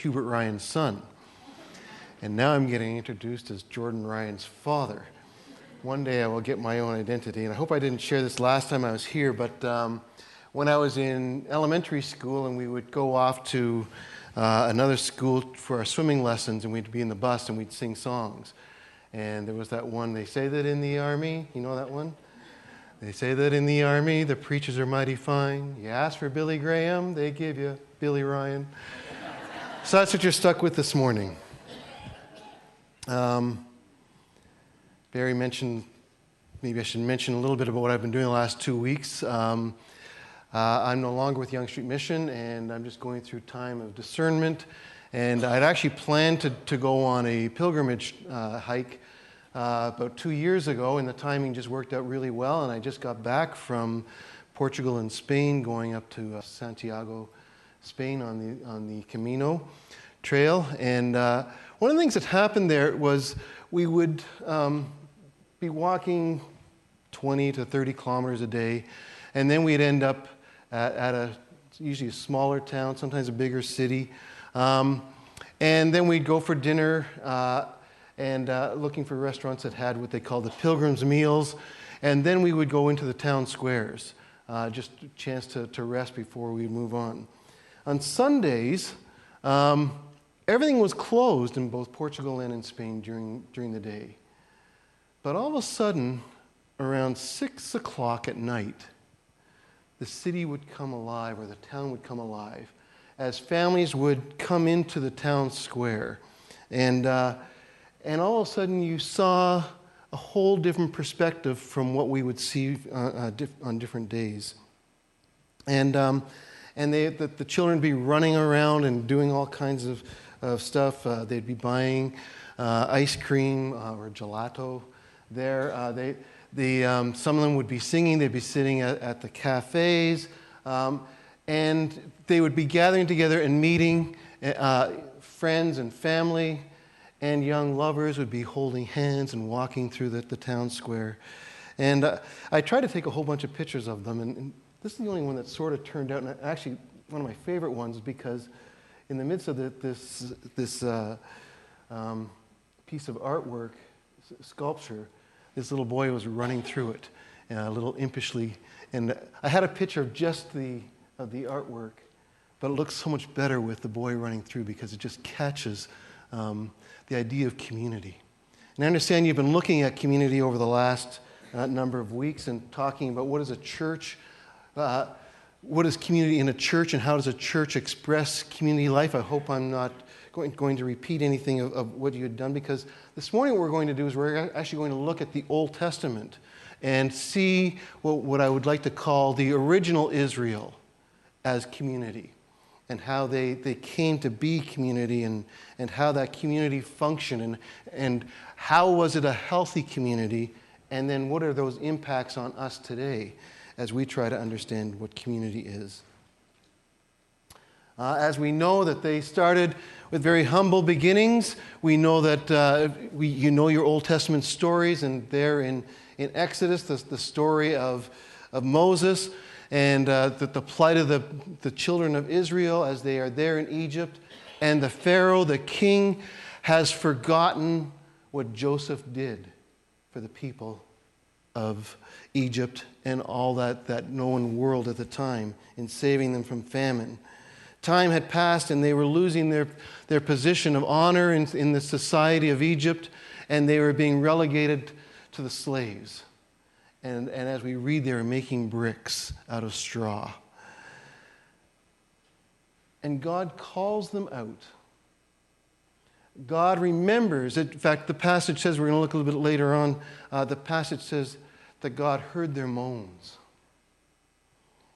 Hubert Ryan's son. And now I'm getting introduced as Jordan Ryan's father. One day I will get my own identity, and I hope I didn't share this last time I was here, but when I was in elementary school and we would go off to another school for our swimming lessons, and we'd be in the bus and we'd sing songs. And there was that one, they say that in the Army, you know that one? They say that in the Army, the preachers are mighty fine. You ask for Billy Graham, they give you Billy Ryan. So that's what you're stuck with this morning. Barry mentioned, maybe I should mention a little bit about what I've been doing the last 2 weeks. I'm no longer with Yonge Street Mission, and I'm just going through time of discernment. And I'd actually planned to go on a pilgrimage hike about 2 years ago, and the timing just worked out really well. And I just got back from Portugal and Spain, going up to Santiago, Spain on the Camino trail. And one of the things that happened there was we would be walking 20 to 30 kilometers a day, and then we'd end up at usually a smaller town, sometimes a bigger city, and then we'd go for dinner and looking for restaurants that had what they call the pilgrim's meals, and then we would go into the town squares, just a chance to rest before we move on. On Sundays, everything was closed in both Portugal and in Spain during the day. But all of a sudden, around 6 o'clock at night, the city would come alive, or the town would come alive, as families would come into the town square. And all of a sudden, you saw a whole different perspective from what we would see on different days. And the children would be running around and doing all kinds of stuff. They'd be buying ice cream or gelato there. Some of them would be singing. They'd be sitting at the cafes. And they would be gathering together and meeting. Friends and family and young lovers would be holding hands and walking through the town square. And I tried to take a whole bunch of pictures of them. And this is the only one that sort of turned out. And actually, one of my favorite ones, because in the midst of this piece of artwork, sculpture, this little boy was running through it, a little impishly. And I had a picture of just of the artwork, but it looks so much better with the boy running through because it just catches the idea of community. And I understand you've been looking at community over the last number of weeks and talking about what is a church, what is community in a church, and how does a church express community life. I hope I'm not going to repeat anything of what you had done, because this morning what we're going to do is we're actually going to look at the Old Testament and see what I would like to call the original Israel as community, and how they came to be community, and how that community functioned, and how was it a healthy community, and then what are those impacts on us today as we try to understand what community is. As we know that they started with very humble beginnings, we know that you know your Old Testament stories, and there in Exodus, the story of Moses, and the plight of the children of Israel as they are there in Egypt, and the Pharaoh, the king, has forgotten what Joseph did for the people of Egypt and all that known world at the time in saving them from famine. Time had passed, and they were losing their position of honor in the society of Egypt, and they were being relegated to the slaves. And as we read, they were making bricks out of straw. And God calls them out. God remembers. In fact, the passage says, we're going to look a little bit later on, the passage says that God heard their moans.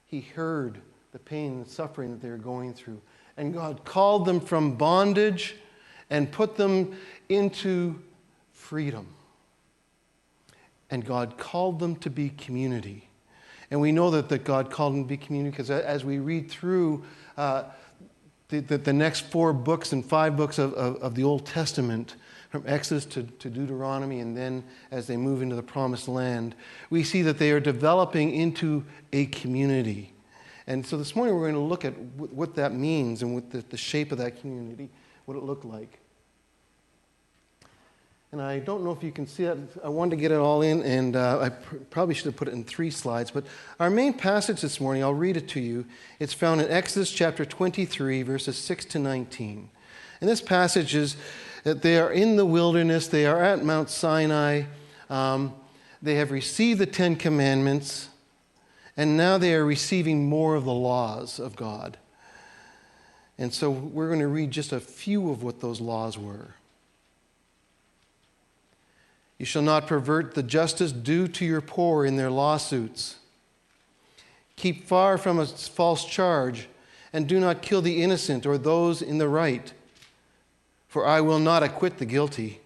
He heard the pain and suffering that they were going through. And God called them from bondage and put them into freedom. And God called them to be community. And we know that God called them to be community because as we read through the next 4 books and 5 books of the Old Testament, from Exodus to Deuteronomy, and then as they move into the Promised Land, we see that they are developing into a community. And so this morning we're going to look at what that means and what the shape of that community, what it looked like. And I don't know if you can see that. I wanted to get it all in, and I probably should have put it in 3 slides. But our main passage this morning, I'll read it to you. It's found in Exodus chapter 23, verses 6 to 19. And this passage is that they are in the wilderness. They are at Mount Sinai. They have received the 10 Commandments, and now they are receiving more of the laws of God. And so we're going to read just a few of what those laws were. You shall not pervert the justice due to your poor in their lawsuits. Keep far from a false charge, and do not kill the innocent or those in the right, for I will not acquit the guilty.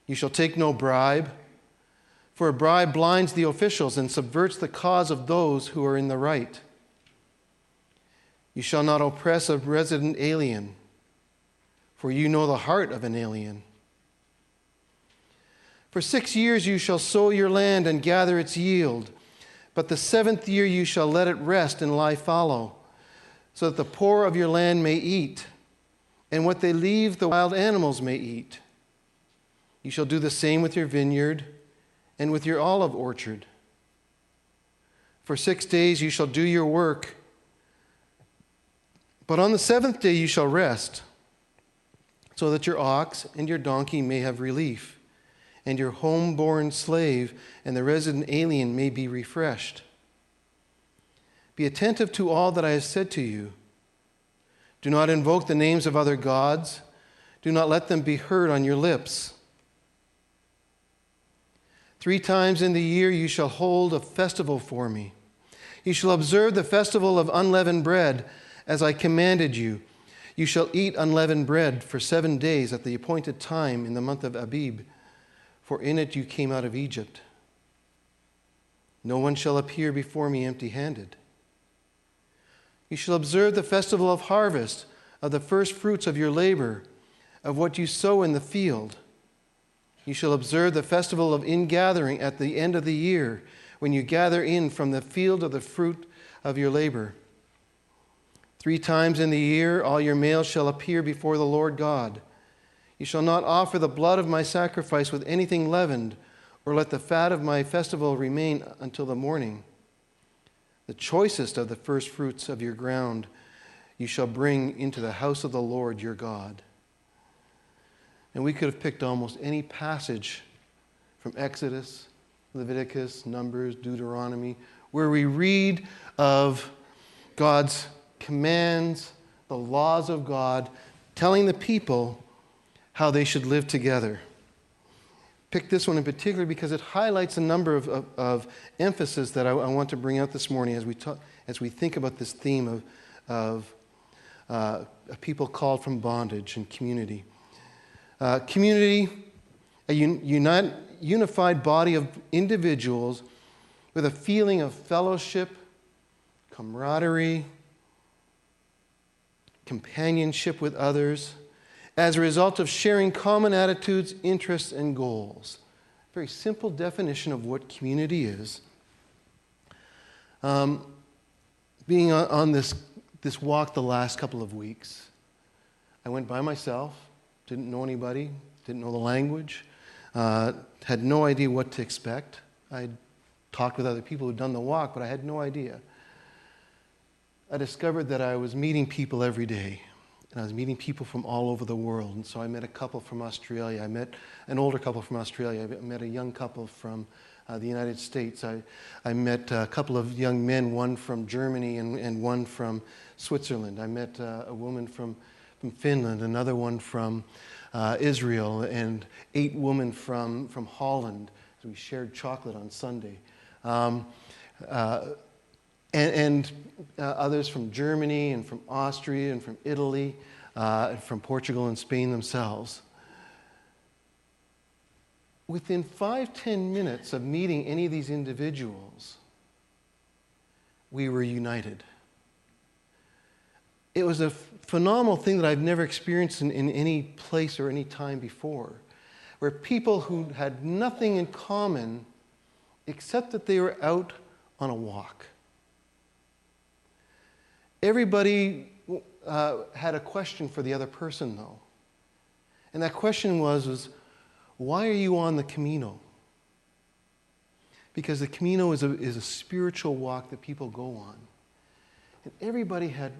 You shall take no bribe, for a bribe blinds the officials and subverts the cause of those who are in the right. You shall not oppress a resident alien, for you know the heart of an alien. For 6 years you shall sow your land and gather its yield, but the 7th year you shall let it rest and lie fallow, so that the poor of your land may eat, and what they leave the wild animals may eat. You shall do the same with your vineyard and with your olive orchard. For 6 days you shall do your work, but on the 7th day you shall rest, so that your ox and your donkey may have relief, and your homeborn slave and the resident alien may be refreshed. Be attentive to all that I have said to you. Do not invoke the names of other gods. Do not let them be heard on your lips. 3 times in the year you shall hold a festival for me. You shall observe the festival of unleavened bread, as I commanded you. You shall eat unleavened bread for 7 days at the appointed time in the month of Abib, for in it you came out of Egypt. No one shall appear before me empty-handed. You shall observe the festival of harvest, of the first fruits of your labor, of what you sow in the field. You shall observe the festival of ingathering at the end of the year, when you gather in from the field of the fruit of your labor. 3 times in the year all your males shall appear before the Lord God. You shall not offer the blood of my sacrifice with anything leavened, or let the fat of my festival remain until the morning. The choicest of the first fruits of your ground you shall bring into the house of the Lord your God. And we could have picked almost any passage from Exodus, Leviticus, Numbers, Deuteronomy, where we read of God's commands, the laws of God, telling the people how they should live together. Pick this one in particular because it highlights a number of emphasis that I want to bring out this morning as we think about this theme of a people called from bondage and community. Community, a unified body of individuals with a feeling of fellowship, camaraderie, companionship with others, as a result of sharing common attitudes, interests, and goals. Very simple definition of what community is. Being on this walk the last couple of weeks, I went by myself, didn't know anybody, didn't know the language, had no idea what to expect. I talked with other people who'd done the walk, but I had no idea. I discovered that I was meeting people every day. And I was meeting people from all over the world. And so I met a couple from Australia. I met an older couple from Australia. I met a young couple from the United States. I met a couple of young men, one from Germany and one from Switzerland. I met a woman from Finland, another one from Israel, and 8 women from Holland. So we shared chocolate on Sunday. And others from Germany and from Austria and from Italy, and from Portugal and Spain themselves. Within 5-10 minutes of meeting any of these individuals, we were united. It was a phenomenal thing that I've never experienced in any place or any time before, where people who had nothing in common except that they were out on a walk. Everybody had a question for the other person, though. And that question was, why are you on the Camino? Because the Camino is a spiritual walk that people go on. And everybody had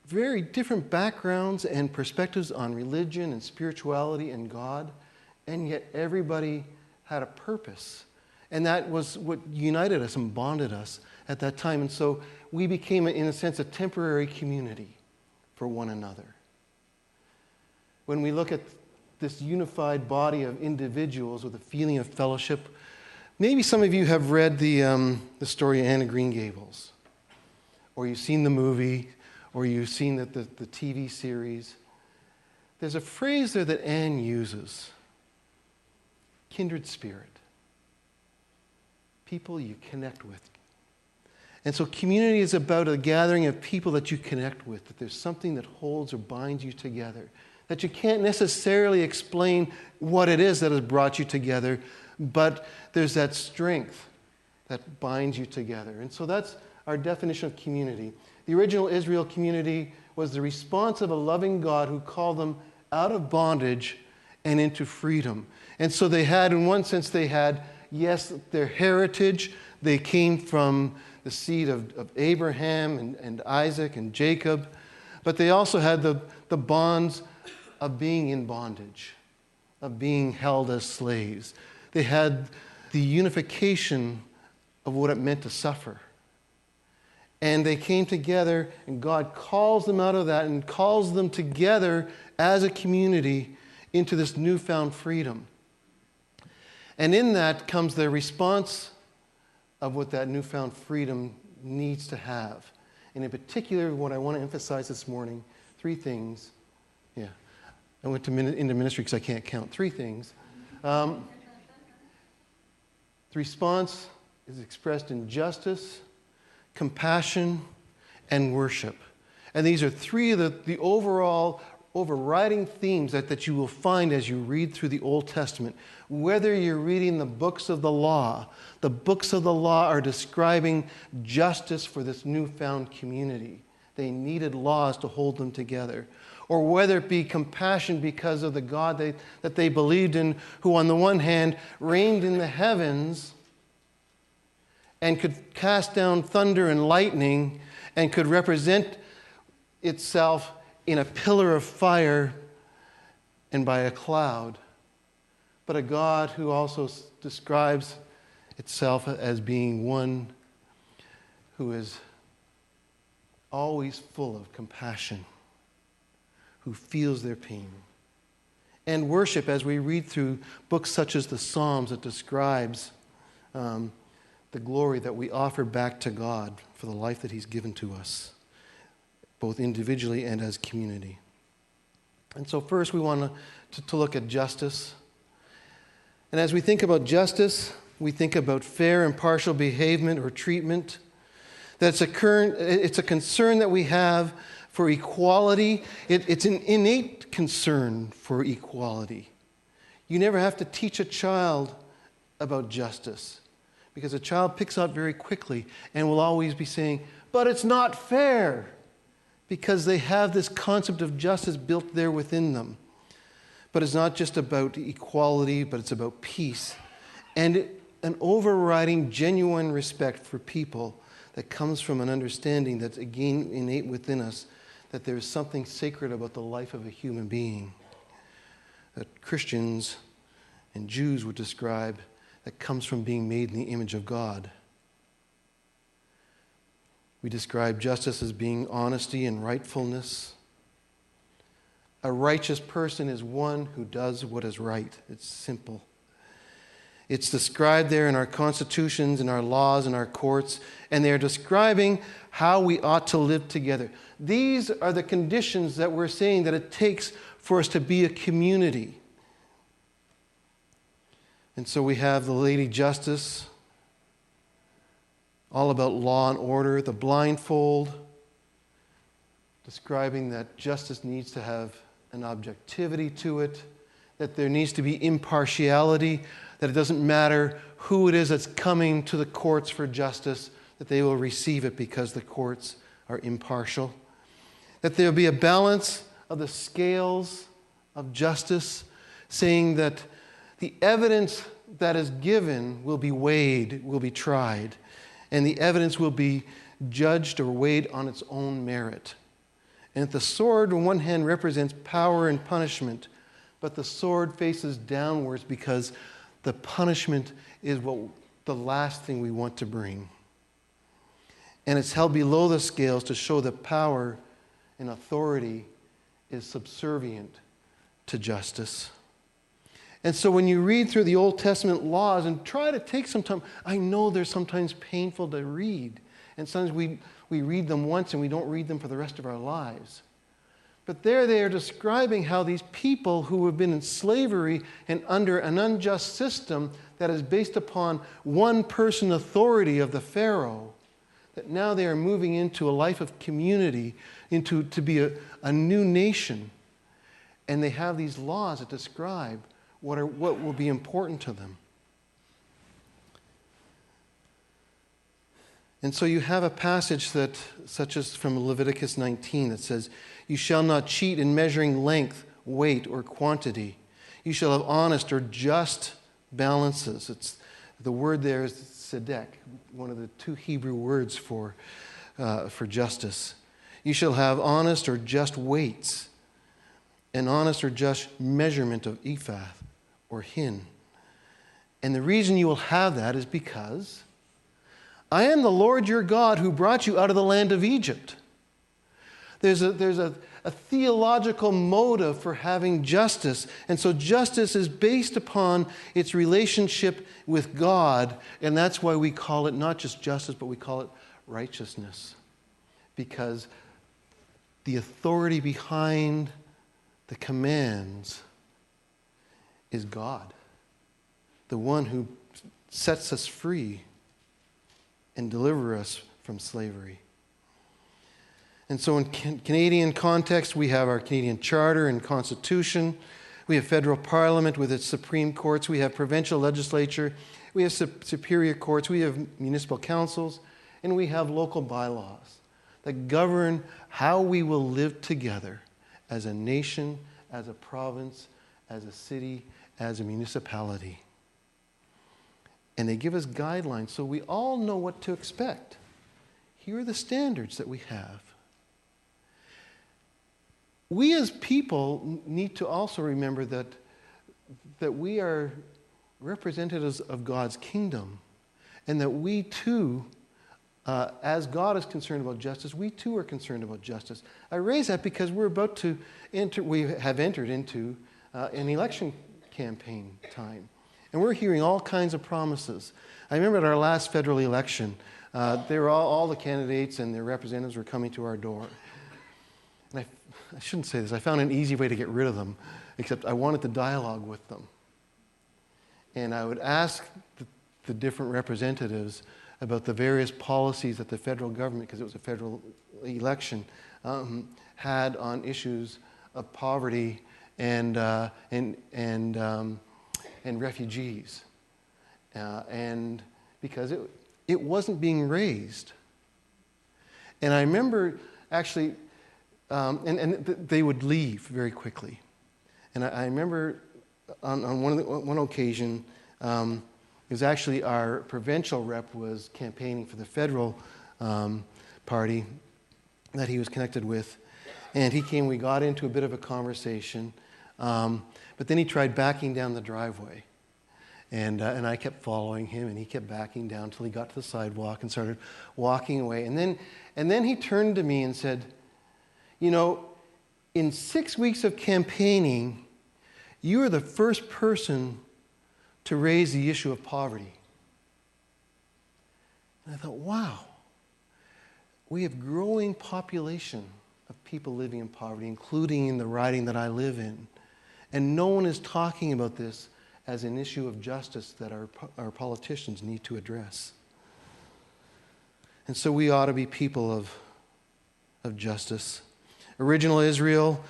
very different backgrounds and perspectives on religion and spirituality and God, and yet everybody had a purpose. And that was what united us and bonded us at that time. And so we became, in a sense, a temporary community for one another. When we look at this unified body of individuals with a feeling of fellowship, maybe some of you have read the story of Anne of Green Gables, or you've seen the movie, or you've seen the TV series. There's a phrase there that Anne uses, kindred spirit. People you connect with. And so community is about a gathering of people that you connect with, that there's something that holds or binds you together, that you can't necessarily explain what it is that has brought you together, but there's that strength that binds you together. And so that's our definition of community. The original Israel community was the response of a loving God who called them out of bondage and into freedom. And so they had, in one sense, they had, yes, their heritage. They came from the seed of Abraham and Isaac and Jacob. But they also had the bonds of being in bondage, of being held as slaves. They had the unification of what it meant to suffer. And they came together, and God calls them out of that and calls them together as a community into this newfound freedom. And in that comes the response of what that newfound freedom needs to have. And in particular, what I want to emphasize this morning, three things. Yeah, I went into ministry because I can't count. Three things. The response is expressed in justice, compassion, and worship. And these are three of the overall overriding themes that you will find as you read through the Old Testament. Whether you're reading the books of the law are describing justice for this newfound community. They needed laws to hold them together. Or whether it be compassion because of the God that they believed in, who on the one hand reigned in the heavens and could cast down thunder and lightning and could represent itself in a pillar of fire and by a cloud, but a God who also describes itself as being one who is always full of compassion, who feels their pain. And worship, as we read through books such as the Psalms that describes the glory that we offer back to God for the life that He's given to us, both individually and as community. And so first we want to look at justice. And as we think about justice, we think about fair and impartial behavior or treatment. It's a concern that we have for equality. It's an innate concern for equality. You never have to teach a child about justice, because a child picks up very quickly and will always be saying, but it's not fair, because they have this concept of justice built there within them. But it's not just about equality, but it's about peace and an overriding genuine respect for people that comes from an understanding that's again innate within us, that there is something sacred about the life of a human being that Christians and Jews would describe that comes from being made in the image of God. We describe justice as being honesty and rightfulness. A righteous person is one who does what is right. It's simple. It's described there in our constitutions, in our laws, in our courts, and they're describing how we ought to live together. These are the conditions that we're saying that it takes for us to be a community. And so we have the Lady Justice, all about law and order, the blindfold, describing that justice needs to have an objectivity to it, that there needs to be impartiality, that it doesn't matter who it is that's coming to the courts for justice, that they will receive it because the courts are impartial. That there will be a balance of the scales of justice, saying that the evidence that is given will be weighed, will be tried, and the evidence will be judged or weighed on its own merit. And that the sword, on one hand, represents power and punishment, but the sword faces downwards because the punishment is the last thing we want to bring. And it's held below the scales to show that power and authority is subservient to justice. And so when you read through the Old Testament laws and try to take some time, I know they're sometimes painful to read. And sometimes we read them once and we don't read them for the rest of our lives. But there they are describing how these people who have been in slavery and under an unjust system that is based upon one person authority of the Pharaoh, that now they are moving into a life of community, to be a new nation. And they have these laws that describe what will be important to them. And so you have a passage such as from Leviticus 19 that says, "You shall not cheat in measuring length, weight, or quantity. You shall have honest or just balances." The word there is tzedek, one of the two Hebrew words for justice. "You shall have honest or just weights, an honest or just measurement of ephah or hin." And the reason you will have that is because I am the Lord your God who brought you out of the land of Egypt. There's a theological motive for having justice. And so justice is based upon its relationship with God. And that's why we call it not just justice, but we call it righteousness. Because the authority behind the commands is God, the one who sets us free and delivers us from slavery. And so in Canadian context, we have our Canadian Charter and Constitution. We have federal parliament with its Supreme Courts. We have provincial legislature. We have superior courts. We have municipal councils. And we have local bylaws that govern how we will live together as a nation, as a province, as a city, as a municipality. And they give us guidelines so we all know what to expect. Here are the standards that we have. We as people need to also remember that we are representatives of God's kingdom, and that we too, as God is concerned about justice, we too are concerned about justice. I raise that because we have entered into an election campaign time. And we're hearing all kinds of promises. I remember at our last federal election, they were all the candidates and their representatives were coming to our door. And I shouldn't say this. I found an easy way to get rid of them, except I wanted to dialogue with them. And I would ask the different representatives about the various policies that the federal government, because it was a federal election, had on issues of poverty and refugees, and because it wasn't being raised. And I remember actually, and they would leave very quickly. And I remember on one occasion, it was actually our provincial rep was campaigning for the federal party that he was connected with, and he came. We got into a bit of a conversation. But then he tried backing down the driveway. And I kept following him, and he kept backing down until he got to the sidewalk and started walking away. And then he turned to me and said, "You know, in 6 weeks of campaigning, you are the first person to raise the issue of poverty." And I thought, wow, we have growing population of people living in poverty, including in the riding that I live in. And no one is talking about this as an issue of justice that our politicians need to address. And so we ought to be people of justice. Original Israel,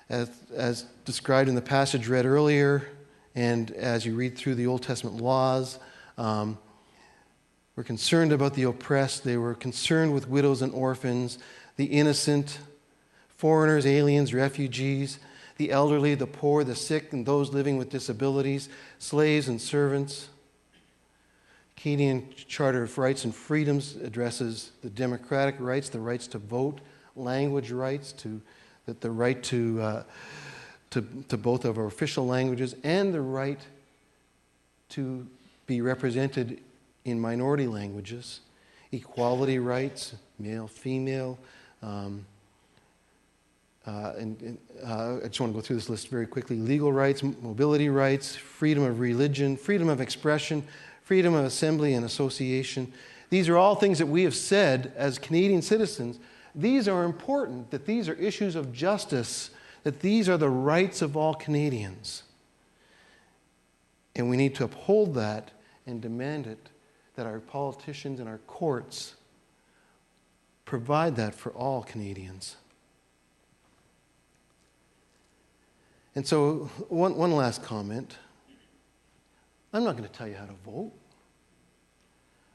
as described in the passage read earlier, and as you read through the Old Testament laws, were concerned about the oppressed. They were concerned with widows and orphans. the innocent, foreigners, aliens, refugees, the elderly, the poor, the sick, and those living with disabilities, slaves and servants. Canadian Charter of Rights and Freedoms addresses the democratic rights, the rights to vote, language rights, the right to both of our official languages, and the right to be represented in minority languages, equality rights, male, female. I just want to go through this list very quickly. Legal rights, mobility rights, freedom of religion, freedom of expression, freedom of assembly and association. These are all things that we have said as Canadian citizens. These are important, that these are issues of justice, that these are the rights of all Canadians. And we need to uphold that and demand it, that our politicians and our courts provide that for all Canadians. And so, one last comment. I'm not going to tell you how to vote.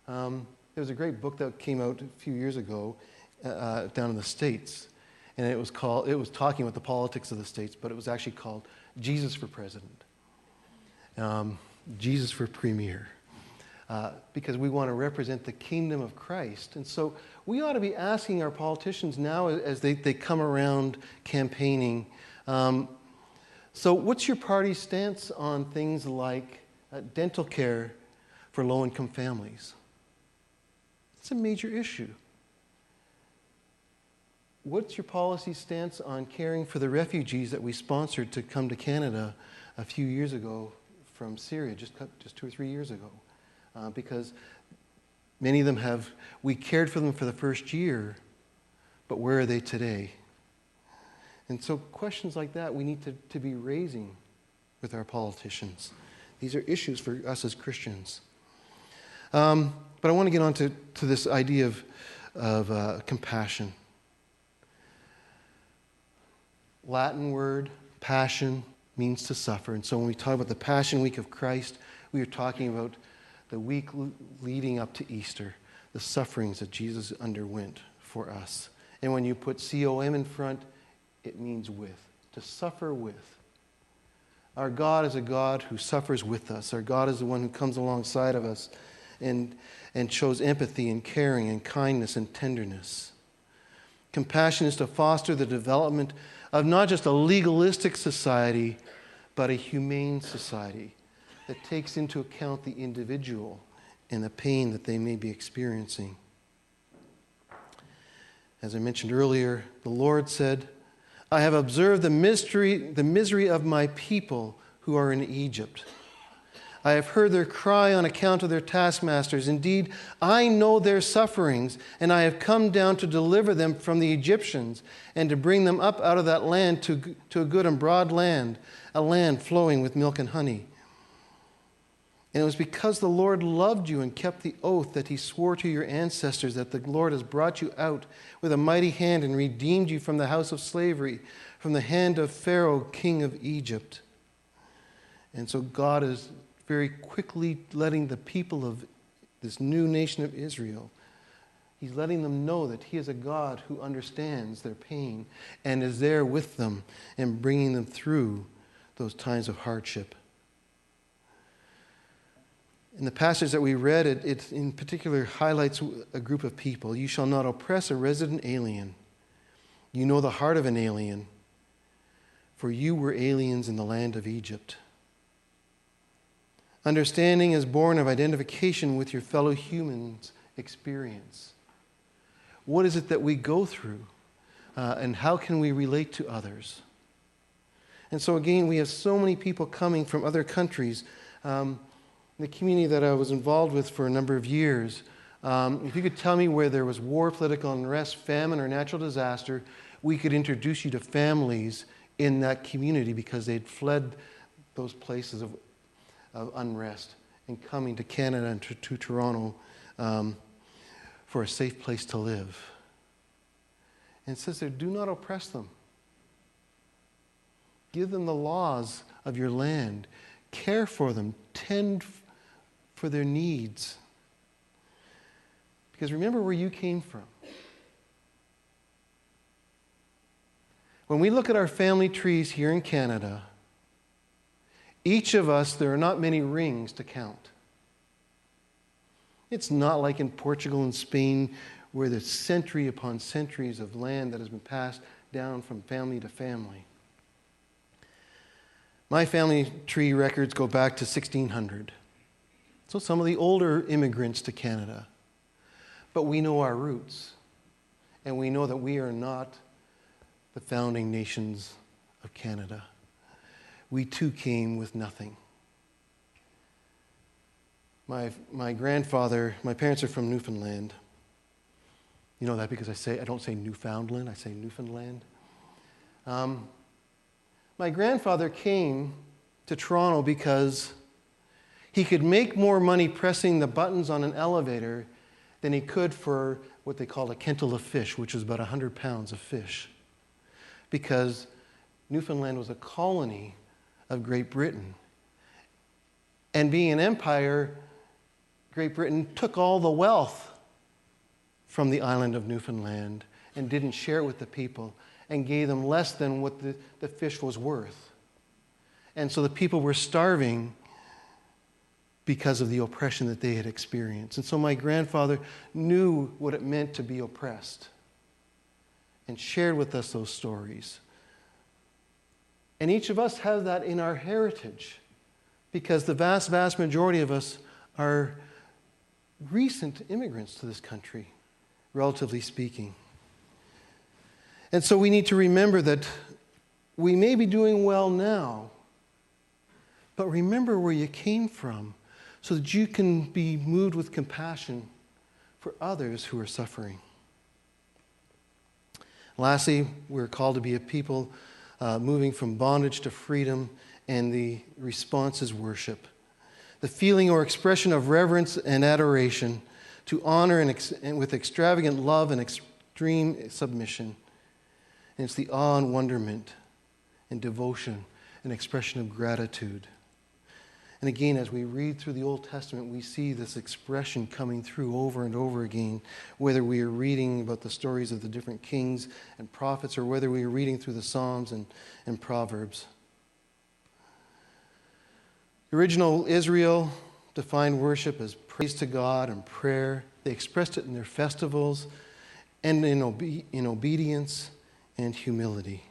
There was a great book that came out a few years ago down in the States, and it was talking about the politics of the States, but it was actually called Jesus for President, Jesus for Premier, because we want to represent the kingdom of Christ. And so we ought to be asking our politicians now as they come around campaigning, so what's your party's stance on things like dental care for low-income families? It's a major issue. What's your policy stance on caring for the refugees that we sponsored to come to Canada a few years ago from Syria, just 2 or 3 years ago? Because many of them we cared for them for the first year, but where are they today? And so questions like that we need to be raising with our politicians. These are issues for us as Christians. But I want to get on to this idea of compassion. Latin word, passion, means to suffer. And so when we talk about the Passion Week of Christ, we are talking about the week leading up to Easter, the sufferings that Jesus underwent for us. And when you put C-O-M in front, it means with, to suffer with. Our God is a God who suffers with us. Our God is the one who comes alongside of us and shows empathy and caring and kindness and tenderness. Compassion is to foster the development of not just a legalistic society, but a humane society that takes into account the individual and the pain that they may be experiencing. As I mentioned earlier, the Lord said, I have observed the misery of my people who are in Egypt. I have heard their cry on account of their taskmasters. Indeed, I know their sufferings, and I have come down to deliver them from the Egyptians and to bring them up out of that land to a good and broad land, a land flowing with milk and honey. And it was because the Lord loved you and kept the oath that he swore to your ancestors, that the Lord has brought you out with a mighty hand and redeemed you from the house of slavery, from the hand of Pharaoh, king of Egypt. And so God is very quickly letting the people of this new nation of Israel, he's letting them know that he is a God who understands their pain and is there with them and bringing them through those times of hardship. In the passage that we read, it in particular highlights a group of people. You shall not oppress a resident alien. You know the heart of an alien, for you were aliens in the land of Egypt. Understanding is born of identification with your fellow humans' experience. What is it that we go through, and how can we relate to others? And so again, we have so many people coming from other countries. The community that I was involved with for a number of years, if you could tell me where there was war, political unrest, famine, or natural disaster, we could introduce you to families in that community because they'd fled those places of unrest and coming to Canada and to Toronto for a safe place to live. And it says there, do not oppress them. Give them the laws of your land. Care for them. Tend for their needs. Because remember where you came from. When we look at our family trees here in Canada, each of us, there are not many rings to count. It's not like in Portugal and Spain where there's century upon centuries of land that has been passed down from family to family. My family tree records go back to 1600. So some of the older immigrants to Canada. But we know our roots. And we know that we are not the founding nations of Canada. We too came with nothing. My grandfather, my parents are from Newfoundland. You know that because I don't say Newfoundland, I say Newfoundland. My grandfather came to Toronto because he could make more money pressing the buttons on an elevator than he could for what they called a quintal of fish, which is about 100 pounds of fish. Because Newfoundland was a colony of Great Britain. And being an empire, Great Britain took all the wealth from the island of Newfoundland and didn't share it with the people and gave them less than what the fish was worth. And so the people were starving because of the oppression that they had experienced. And so my grandfather knew what it meant to be oppressed and shared with us those stories. And each of us have that in our heritage because the vast, vast majority of us are recent immigrants to this country, relatively speaking. And so we need to remember that we may be doing well now, but remember where you came from so that you can be moved with compassion for others who are suffering. Lastly, we're called to be a people moving from bondage to freedom, and the response is worship. The feeling or expression of reverence and adoration to honor and with extravagant love and extreme submission. And it's the awe and wonderment and devotion and expression of gratitude. And again, as we read through the Old Testament, we see this expression coming through over and over again, whether we are reading about the stories of the different kings and prophets or whether we are reading through the Psalms and Proverbs. The original Israel defined worship as praise to God and prayer. They expressed it in their festivals and in obedience and humility.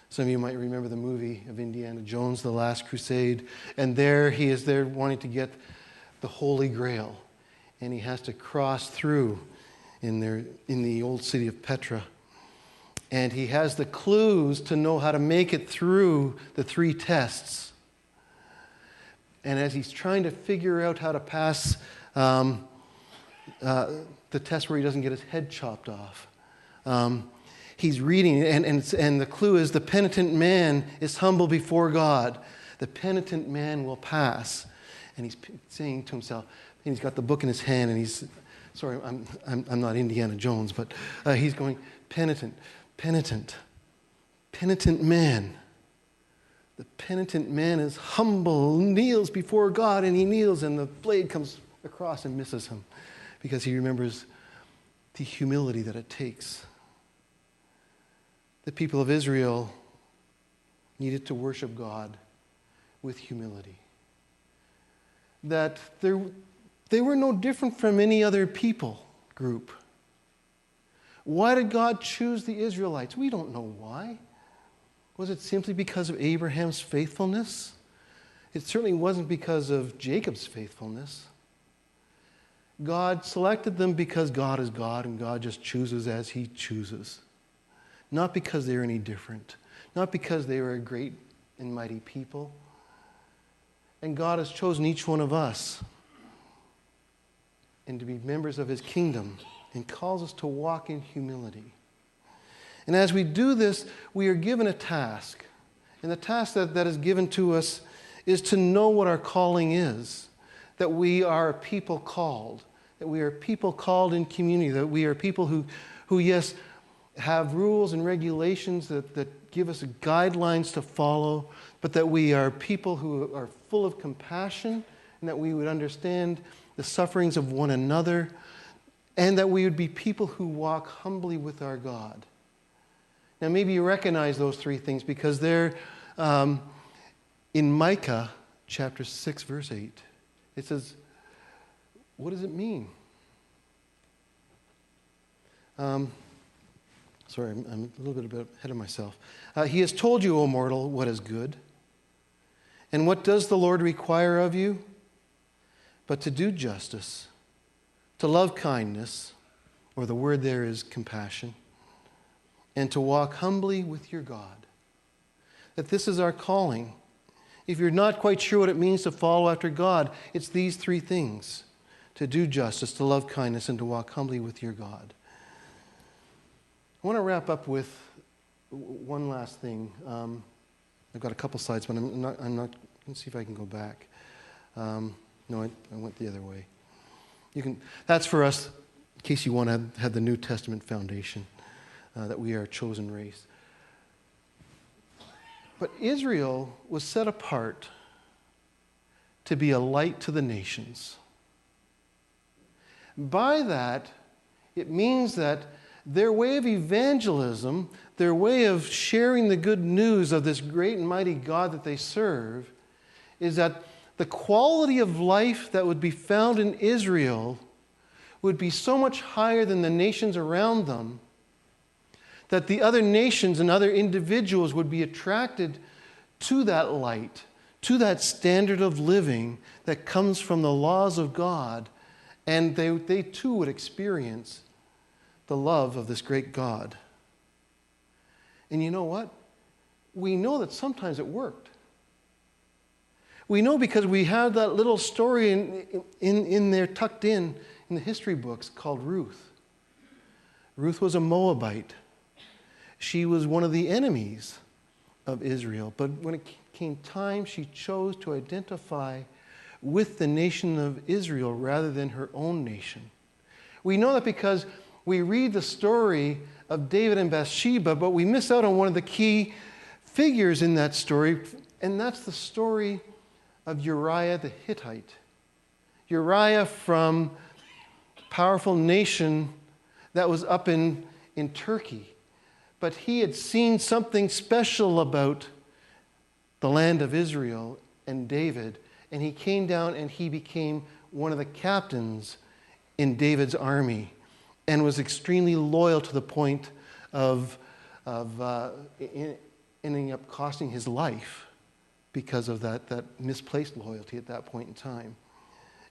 Some of you might remember the movie of Indiana Jones, The Last Crusade, and there he is there wanting to get the Holy Grail, and he has to cross through in the old city of Petra, and he has the clues to know how to make it through the 3 tests. And as he's trying to figure out how to pass the test where he doesn't get his head chopped off, he's reading, and the clue is the penitent man is humble before God. The penitent man will pass. And he's saying to himself, and he's got the book in his hand, and he's, sorry, I'm not Indiana Jones, but he's going, penitent man. The penitent man is humble, kneels before God, and he kneels, and the blade comes across and misses him because he remembers the humility that it takes. The people of Israel needed to worship God with humility. That they were no different from any other people group. Why did God choose the Israelites? We don't know why. Was it simply because of Abraham's faithfulness? It certainly wasn't because of Jacob's faithfulness. God selected them because God is God and God just chooses as He chooses. Not because they're any different. Not because they were a great and mighty people. And God has chosen each one of us and to be members of His kingdom and calls us to walk in humility. And as we do this, we are given a task. And the task that is given to us is to know what our calling is. That we are a people called. That we are people called in community. That we are people who yes, have rules and regulations that give us guidelines to follow, but that we are people who are full of compassion and that we would understand the sufferings of one another and that we would be people who walk humbly with our God. Now, maybe you recognize those three things because they're in Micah chapter 6, verse 8. It says, what does it mean? Sorry, I'm a little bit ahead of myself. He has told you, O mortal, what is good. And what does the Lord require of you? But to do justice, to love kindness, or the word there is compassion, and to walk humbly with your God. That this is our calling. If you're not quite sure what it means to follow after God, it's these three things: to do justice, to love kindness, and to walk humbly with your God. I want to wrap up with one last thing. I've got a couple slides, but I'm not. Let's see if I can go back. No, I went the other way. That's for us, in case you want to have the New Testament foundation, that we are a chosen race. But Israel was set apart to be a light to the nations. By that, it means that their way of evangelism, their way of sharing the good news of this great and mighty God that they serve, is that the quality of life that would be found in Israel would be so much higher than the nations around them that the other nations and other individuals would be attracted to that light, to that standard of living that comes from the laws of God, and they too would experience the love of this great God. And you know what? We know that sometimes it worked. We know because we have that little story in there tucked in the history books called Ruth. Ruth was a Moabite. She was one of the enemies of Israel. But when it came time, she chose to identify with the nation of Israel rather than her own nation. We know that because we read the story of David and Bathsheba, but we miss out on one of the key figures in that story, and that's the story of Uriah the Hittite. Uriah from a powerful nation that was up in Turkey. But he had seen something special about the land of Israel and David, and he came down and he became one of the captains in David's army and was extremely loyal to the point of ending up costing his life because of that misplaced loyalty at that point in time.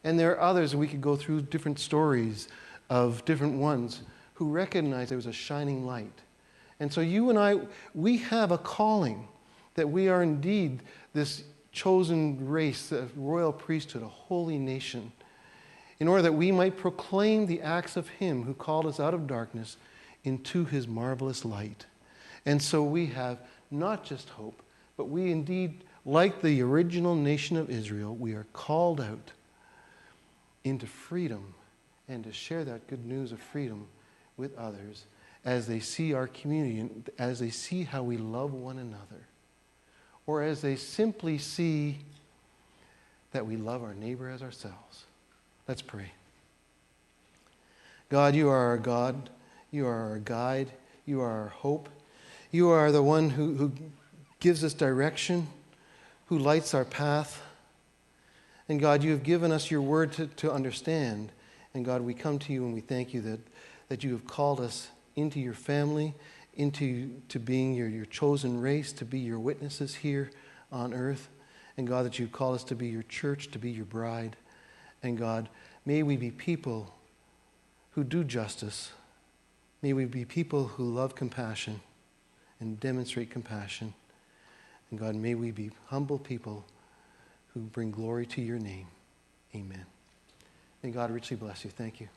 And there are others, and we could go through different stories of different ones who recognized there was a shining light. And so you and I, we have a calling that we are indeed this chosen race, a royal priesthood, a holy nation, in order that we might proclaim the acts of Him who called us out of darkness into His marvelous light. And so we have not just hope, but we indeed, like the original nation of Israel, we are called out into freedom and to share that good news of freedom with others as they see our community and as they see how we love one another, or as they simply see that we love our neighbor as ourselves. Let's pray. God, you are our God. You are our guide. You are our hope. You are the one who gives us direction, who lights our path. And God, you have given us your word to understand. And God, we come to you and we thank you that you have called us into your family, to being your chosen race, to be your witnesses here on earth. And God, that you've called us to be your church, to be your bride. And God, may we be people who do justice. May we be people who love compassion and demonstrate compassion. And God, may we be humble people who bring glory to your name. Amen. May God richly bless you. Thank you.